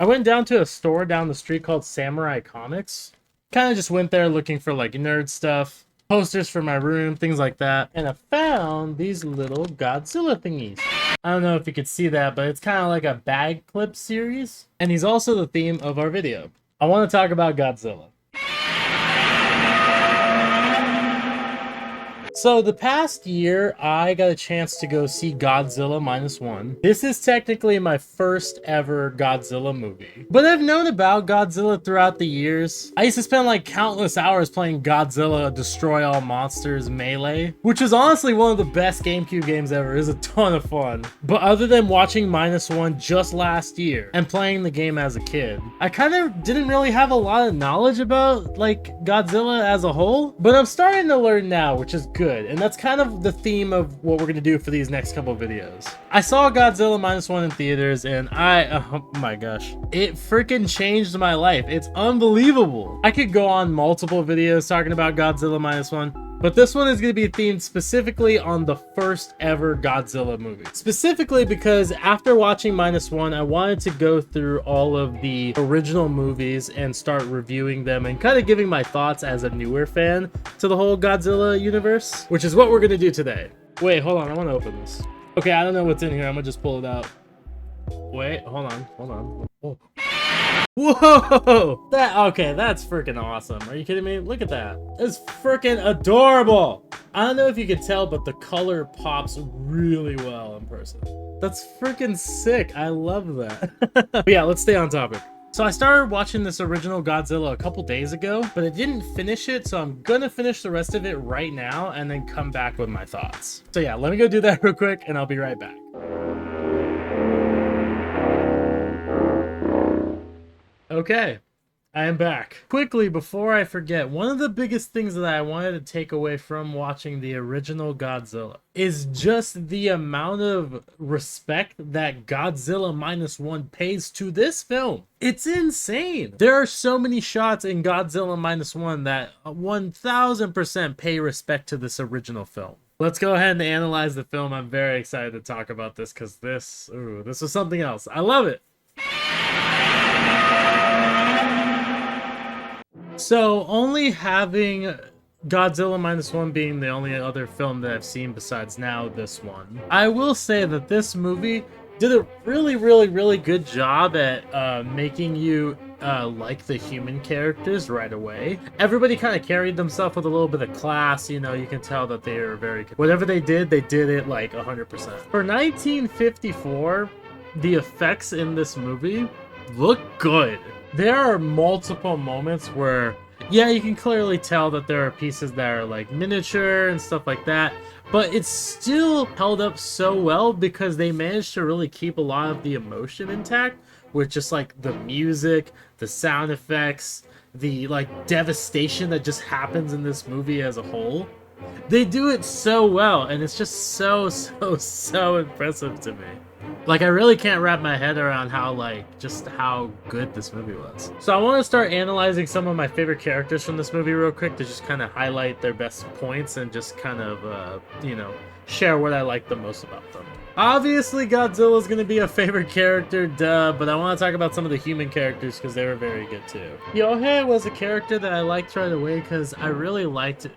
I went down to a store down the street called Samurai Comics. Kind of just went there looking for like nerd stuff, posters for my room, things like that. And I found these little Godzilla thingies. I don't know if you could see that, but it's kind of like a bag clip series. And he's also the theme of our video. I want to talk about Godzilla. So the past year, I got a chance to go see Godzilla -1. This is technically my first ever Godzilla movie. But I've known about Godzilla throughout the years. I used to spend like countless hours playing Godzilla Destroy All Monsters Melee, which is honestly one of the best GameCube games ever. It is a ton of fun. But other than watching -1 just last year and playing the game as a kid, I kind of didn't really have a lot of knowledge about like Godzilla as a whole. But I'm starting to learn now, which is good. And that's kind of the theme of what we're going to do for these next couple of videos. I saw Godzilla -1 in theaters and oh my gosh, it freaking changed my life. It's unbelievable. I could go on multiple videos talking about Godzilla -1, but this one is going to be themed specifically on the first ever Godzilla movie. Specifically because after watching -1, I wanted to go through all of the original movies and start reviewing them and kind of giving my thoughts as a newer fan to the whole Godzilla universe, which is what we're going to do today. Wait, hold on. I want to open this. Okay, I don't know what's in here. I'm going to just pull it out. Wait, hold on. Oh. Whoa! Okay, that's freaking awesome. Are you kidding me? Look at that. It's freaking adorable. I don't know if you can tell, but the color pops really well in person. That's freaking sick. I love that. But yeah, let's stay on topic. So I started watching this original Godzilla a couple days ago, but I didn't finish it, so I'm gonna finish the rest of it right now and then come back with my thoughts. So yeah, let me go do that real quick and I'll be right back. Okay, I am back. Quickly, before I forget, one of the biggest things that I wanted to take away from watching the original Godzilla is just the amount of respect that Godzilla -1 pays to this film. It's insane. There are so many shots in Godzilla -1 that 1000% pay respect to this original film. Let's go ahead and analyze the film. I'm very excited to talk about this because this was something else. I love it. So, only having Godzilla -1 being the only other film that I've seen besides now this one, I will say that this movie did a really good job at making you like the human characters right away. Everybody kind of carried themselves with a little bit of class, you know, you can tell that they are very good. Whatever they did it like 100%. For 1954, the effects in this movie look good. There are multiple moments where, yeah, you can clearly tell that there are pieces that are like miniature and stuff like that, but it's still held up so well because they managed to really keep a lot of the emotion intact with just like the music, the sound effects, the like devastation that just happens in this movie as a whole. They do it so well, and it's just so impressive to me. Like, I really can't wrap my head around just how good this movie was. So I want to start analyzing some of my favorite characters from this movie real quick to just kind of highlight their best points and just kind of, you know, share what I like the most about them. Obviously, Godzilla's going to be a favorite character, duh, but I want to talk about some of the human characters because they were very good too. Yohei was a character that I liked right away because I really liked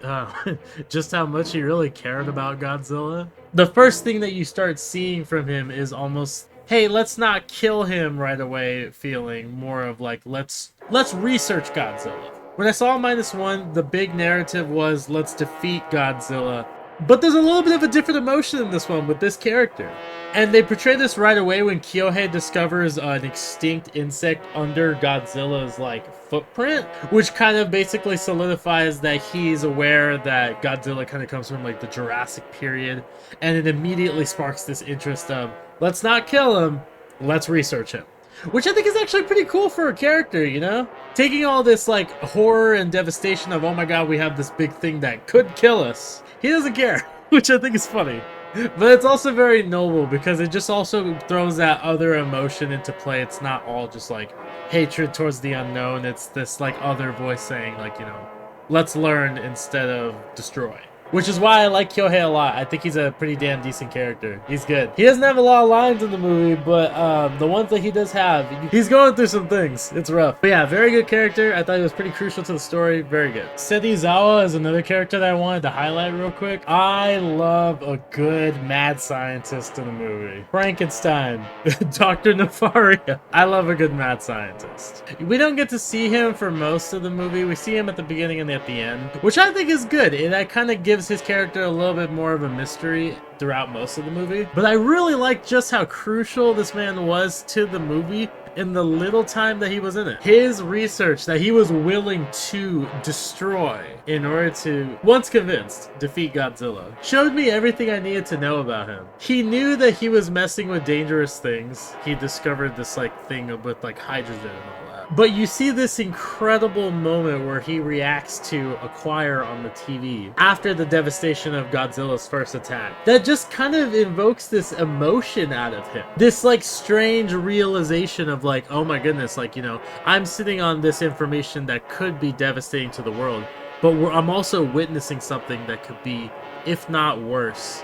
just how much he really cared about Godzilla. The first thing that you start seeing from him is almost, hey, let's not kill him right away feeling, more of like, let's research Godzilla. When I saw -1, the big narrative was, let's defeat Godzilla. But there's a little bit of a different emotion in this one with this character. And they portray this right away when Kyohei discovers an extinct insect under Godzilla's like footprint, which kind of basically solidifies that he's aware that Godzilla kind of comes from like the Jurassic period, and it immediately sparks this interest of, let's not kill him, let's research him. Which I think is actually pretty cool for a character, you know? Taking all this like horror and devastation of, oh my god, we have this big thing that could kill us. He doesn't care, which I think is funny. But it's also very noble because it just also throws that other emotion into play. It's not all just like hatred towards the unknown. It's this like other voice saying like, you know, let's learn instead of destroy. which is why I like Kyohei a lot. I think he's a pretty damn decent character. He's good. He doesn't have a lot of lines in the movie, but the ones that he does have, he's going through some things. It's rough. But yeah, very good character. I thought he was pretty crucial to the story. Very good. Seizawa is another character that I wanted to highlight real quick. I love a good mad scientist in a movie. Frankenstein, Dr. Nefaria. I love a good mad scientist. We don't get to see him for most of the movie. We see him at the beginning and at the end, which I think is good. That kind of gives his character a little bit more of a mystery throughout most of the movie. But I really like just how crucial this man was to the movie in the little time that he was in it. His research that he was willing to destroy in order to, once convinced, defeat Godzilla, showed me everything I needed to know about him. He knew that he was messing with dangerous things. He discovered this thing with hydrogen and all that. But you see this incredible moment where he reacts to a choir on the TV after the devastation of Godzilla's first attack. That just kind of invokes this emotion out of him. This strange realization of oh my goodness, I'm sitting on this information that could be devastating to the world, but I'm also witnessing something that could be, if not worse,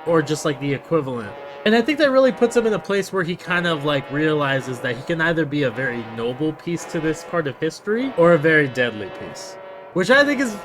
or just the equivalent. And I think that really puts him in a place where he kind of realizes that he can either be a very noble piece to this part of history or a very deadly piece, which I think is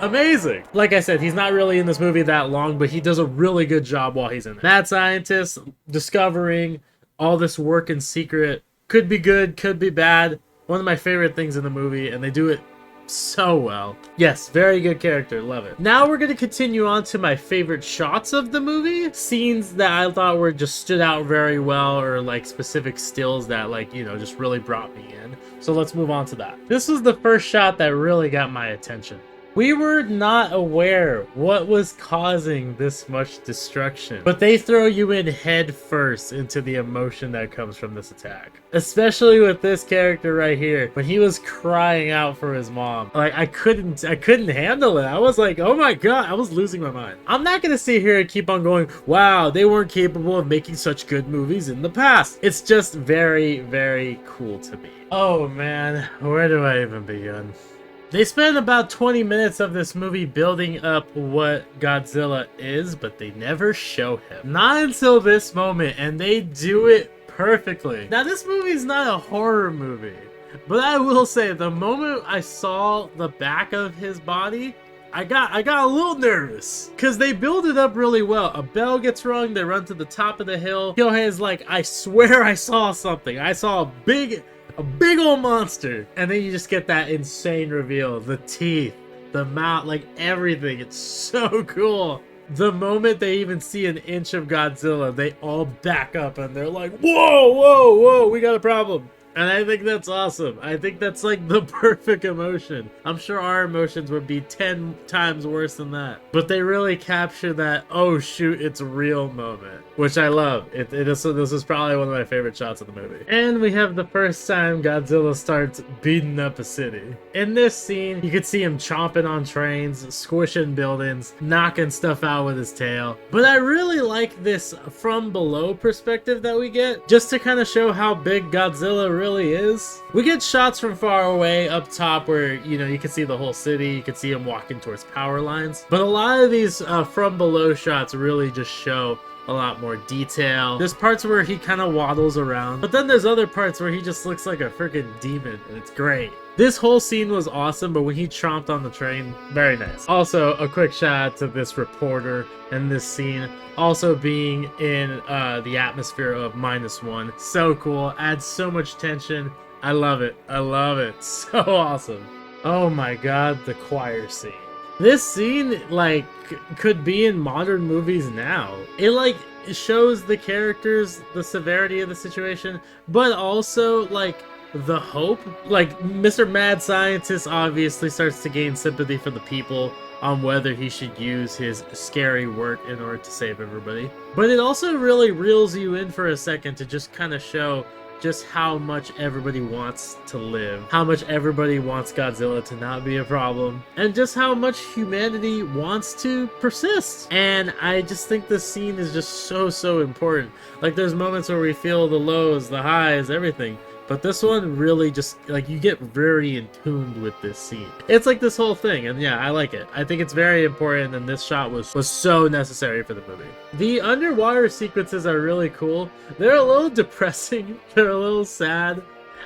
amazing. Like I said, he's not really in this movie that long, but he does a really good job while he's in it. Mad scientist discovering all this work in secret. Could be good, could be bad. One of my favorite things in the movie, and they do it so well. Yes, very good character. Love it. Now we're going to continue on to my favorite shots of the movie. Scenes that I thought were just stood out very well, or specific stills that just really brought me in. So let's move on to that. This was the first shot that really got my attention. We were not aware what was causing this much destruction, but they throw you in head first into the emotion that comes from this attack. Especially with this character right here, when he was crying out for his mom. I couldn't handle it. I was oh my god, I was losing my mind. I'm not gonna sit here and keep on going, wow, they weren't capable of making such good movies in the past. It's just very, very cool to me. Oh man, where do I even begin? They spend about 20 minutes of this movie building up what Godzilla is, but they never show him. Not until this moment, and they do it perfectly. Now, this movie is not a horror movie, but I will say the moment I saw the back of his body, I got a little nervous because they build it up really well. A bell gets rung, they run to the top of the hill. Kyohei is I swear I saw something. I saw a big old monster, and then you just get that insane reveal. The teeth, the mouth, everything. It's so cool. The moment they even see an inch of Godzilla, they all back up and they're whoa, whoa, whoa, we got a problem. And I think that's awesome. I think that's the perfect emotion. I'm sure our emotions would be 10 times worse than that. But they really capture that, oh shoot, it's real moment, which I love. This is probably one of my favorite shots of the movie. And we have the first time Godzilla starts beating up a city. In this scene, you could see him chomping on trains, squishing buildings, knocking stuff out with his tail. But I really like this from below perspective that we get, just to kind of show how big Godzilla really is. We get shots from far away up top where you can see the whole city, you can see him walking towards power lines, but a lot of these from below shots really just show a lot more detail. There's parts where he kind of waddles around, but then there's other parts where he just looks like a freaking demon, and it's great. This whole scene was awesome, but when he chomped on the train, very nice. Also, a quick shout out to this reporter in this scene, also being in the atmosphere of -1. So cool, adds so much tension. I love it. I love it. So awesome. Oh my god, the choir scene. This scene, could be in modern movies now. It shows the characters, the severity of the situation, but also, the hope. Mr. Mad Scientist obviously starts to gain sympathy for the people on whether he should use his scary work in order to save everybody. But it also really reels you in for a second to just kind of show just how much everybody wants to live, how much everybody wants Godzilla to not be a problem, and just how much humanity wants to persist. And I just think this scene is just so important. There's moments where we feel the lows, the highs, everything, but this one really just, like, you get very in tuned with this scene. It's like this whole thing, and yeah, I like it. I think it's very important, and this shot was so necessary for the movie. The underwater sequences are really cool. They're a little depressing. They're a little sad.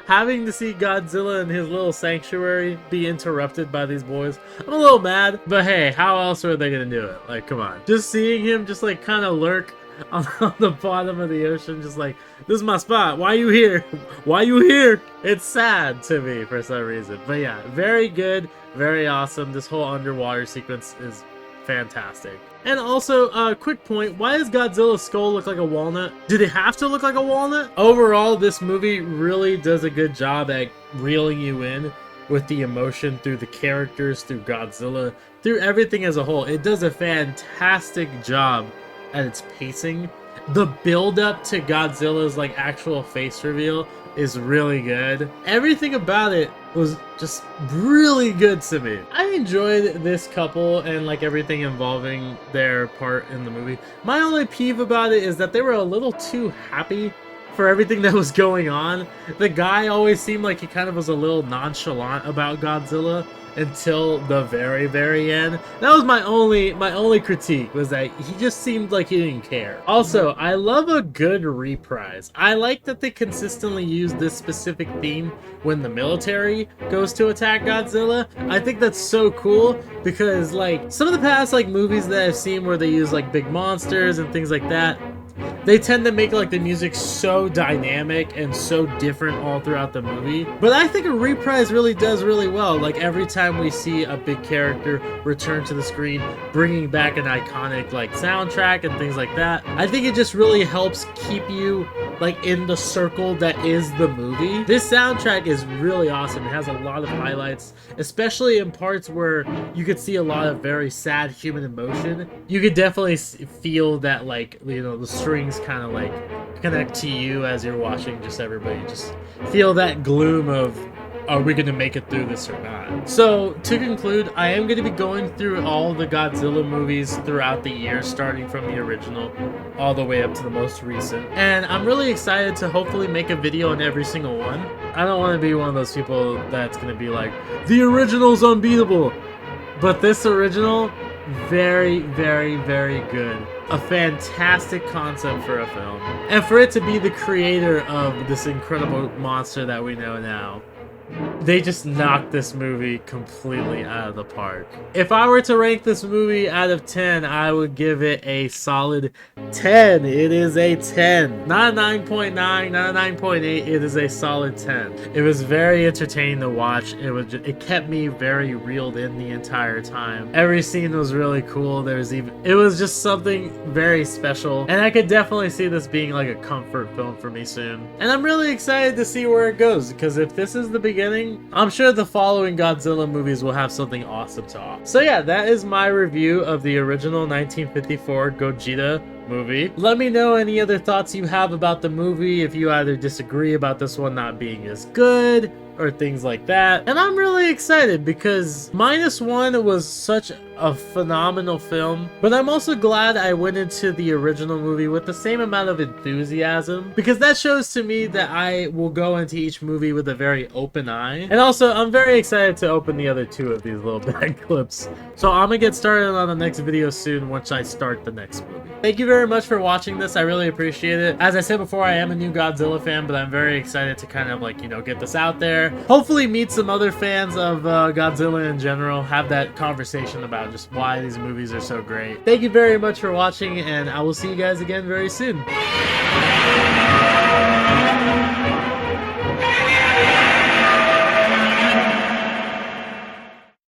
Having to see Godzilla and his little sanctuary be interrupted by these boys, I'm a little mad, but hey, how else are they gonna do it? Like, come on. Just seeing him just like kind of lurk on the bottom of the ocean, just like, this is my spot, why are you here? Why are you here? It's sad to me for some reason. But yeah, very good, very awesome. This whole underwater sequence is fantastic. And also, quick point, why does Godzilla's skull look like a walnut? Did it have to look like a walnut? Overall, this movie really does a good job at reeling you in with the emotion through the characters, through Godzilla, through everything as a whole. It does a fantastic job at its pacing. The build-up to Godzilla's like actual face reveal is really good. Everything about it was just really good to me. I enjoyed this couple and like everything involving their part in the movie. My only peeve about it is that they were a little too happy for everything that was going on. The guy always seemed like he kind of was a little nonchalant about Godzilla until the very end. That was my only critique, was that he just seemed like he didn't care. Also, I love a good reprise. I like that they consistently use this specific theme when the military goes to attack Godzilla. I think that's so cool because like some of the past like movies that I've seen where they use like big monsters and things like that, they tend to make like the music so dynamic and so different all throughout the movie. But I think a reprise really does really well. Like every time we see a big character return to the screen, bringing back an iconic like soundtrack and things like that, I think it just really helps keep you like in the circle that is the movie. This soundtrack is really awesome. It has a lot of highlights, especially in parts where you could see a lot of very sad human emotion. You could definitely feel that, like, you know, the strings kind of like connect to you as you're watching. Just everybody just feel that gloom of, are we going to make it through this or not? So, to conclude, I am going to be going through all the Godzilla movies throughout the year, starting from the original all the way up to the most recent. And I'm really excited to hopefully make a video on every single one. I don't want to be one of those people that's going to be like, the original's unbeatable. But this original, very good. A fantastic concept for a film. And for it to be the creator of this incredible monster that we know now, they just knocked this movie completely out of the park. If I were to rank this movie out of 10, I would give it a solid 10. It is a 10. Not a 9.9, not a 9.8. It is a solid 10. It was very entertaining to watch. It kept me very reeled in the entire time. Every scene was really cool. It was just something very special. And I could definitely see this being like a comfort film for me soon. And I'm really excited to see where it goes, because if this is the beginning, I'm sure the following Godzilla movies will have something awesome to offer. So yeah, that is my review of the original 1954 Gojira movie. Let me know any other thoughts you have about the movie, if you either disagree about this one not being as good or things like that. And I'm really excited because -1 was such a phenomenal film, but I'm also glad I went into the original movie with the same amount of enthusiasm, because that shows to me that I will go into each movie with a very open eye. And also, I'm very excited to open the other two of these little bag clips. So I'm gonna get started on the next video soon once I start the next movie. Thank you very much for watching this. I really appreciate it. As I said before, I am a new Godzilla fan, but I'm very excited to kind of like, you know, get this out there. Hopefully meet some other fans of Godzilla in general, have that conversation about just why these movies are so great. Thank you very much for watching, and I will see you guys again very soon.